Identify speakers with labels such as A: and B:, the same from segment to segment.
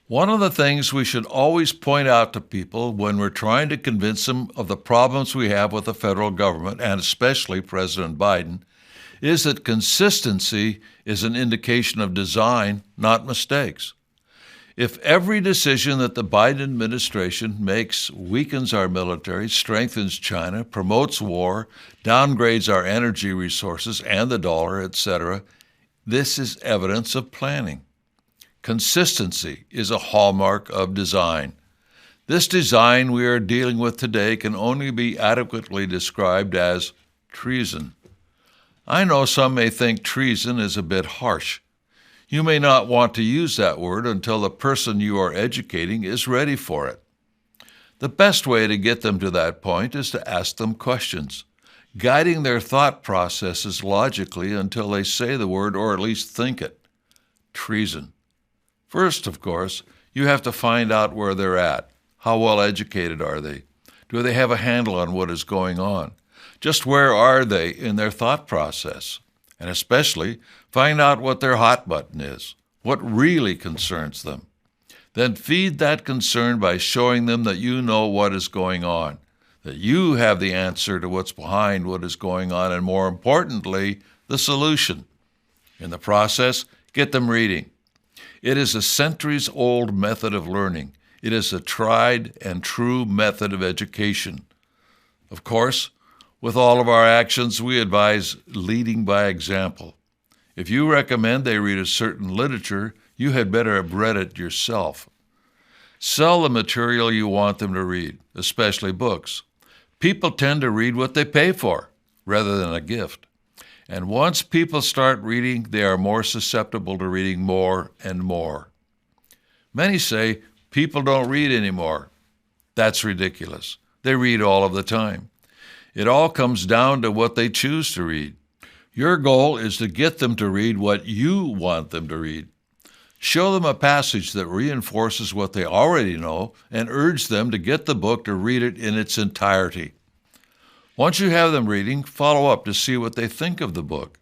A: One of the things we should always point out to people when we're trying to convince them of the problems we have with the federal government, and especially President Biden, is that consistency is an indication of design, not mistakes. If every decision that the Biden administration makes weakens our military, strengthens China, promotes war, downgrades our energy resources and the dollar, etc., this is evidence of planning. Consistency is a hallmark of design. This design we are dealing with today can only be adequately described as treason. I know some may think treason is a bit harsh. You may not want to use that word until the person you are educating is ready for it. The best way to get them to that point is to ask them questions, guiding their thought processes logically until they say the word or at least think it. Treason. First, of course, you have to find out where they're at. How well educated are they? Do they have a handle on what is going on? Just where are they in their thought process? And especially, find out what their hot button is, what really concerns them. Then feed that concern by showing them that you know what is going on, that you have the answer to what's behind what is going on, and more importantly, the solution. In the process, get them reading. It is a centuries-old method of learning. It is a tried and true method of education. Of course, with all of our actions, we advise leading by example. If you recommend they read a certain literature, you had better have read it yourself. Sell the material you want them to read, especially books. People tend to read what they pay for, rather than a gift. And once people start reading, they are more susceptible to reading more and more. Many say people don't read anymore. That's ridiculous. They read all of the time. It all comes down to what they choose to read. Your goal is to get them to read what you want them to read. Show them a passage that reinforces what they already know and urge them to get the book to read it in its entirety. Once you have them reading, follow up to see what they think of the book.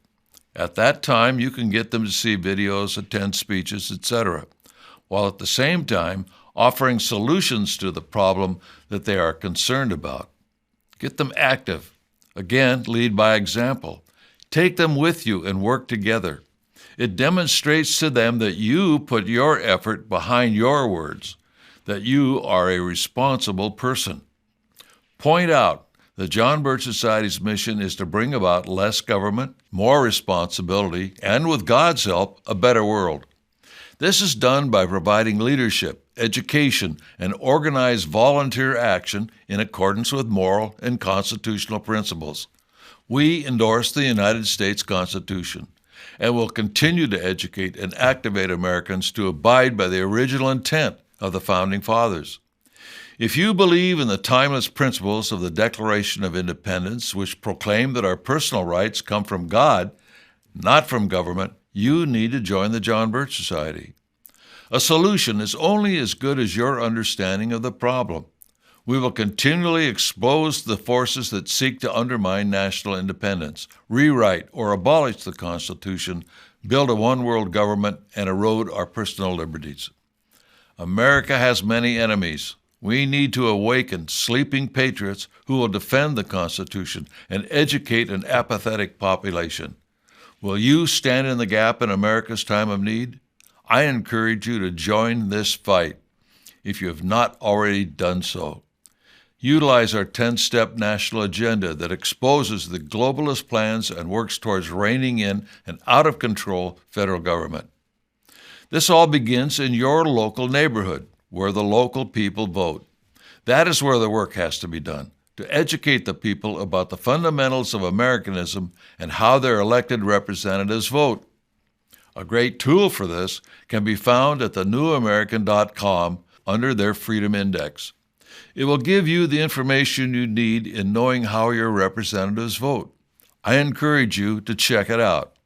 A: At that time, you can get them to see videos, attend speeches, etc., while at the same time offering solutions to the problem that they are concerned about. Get them active. Again, lead by example. Take them with you and work together. It demonstrates to them that you put your effort behind your words, that you are a responsible person. Point out the John Birch Society's mission is to bring about less government, more responsibility, and with God's help, a better world. This is done by providing leadership, education, and organized volunteer action in accordance with moral and constitutional principles. We endorse the United States Constitution and will continue to educate and activate Americans to abide by the original intent of the Founding Fathers. If you believe in the timeless principles of the Declaration of Independence, which proclaim that our personal rights come from God, not from government, you need to join the John Birch Society. A solution is only as good as your understanding of the problem. We will continually expose the forces that seek to undermine national independence, rewrite or abolish the Constitution, build a one-world government, and erode our personal liberties. America has many enemies. We need to awaken sleeping patriots who will defend the Constitution and educate an apathetic population. Will you stand in the gap in America's time of need? I encourage you to join this fight if you have not already done so. Utilize our 10-step national agenda that exposes the globalist plans and works towards reining in an out-of-control federal government. This all begins in your local neighborhood, where the local people vote. That is where the work has to be done, to educate the people about the fundamentals of Americanism and how their elected representatives vote. A great tool for this can be found at thenewamerican.com under their Freedom Index. It will give you the information you need in knowing how your representatives vote. I encourage you to check it out.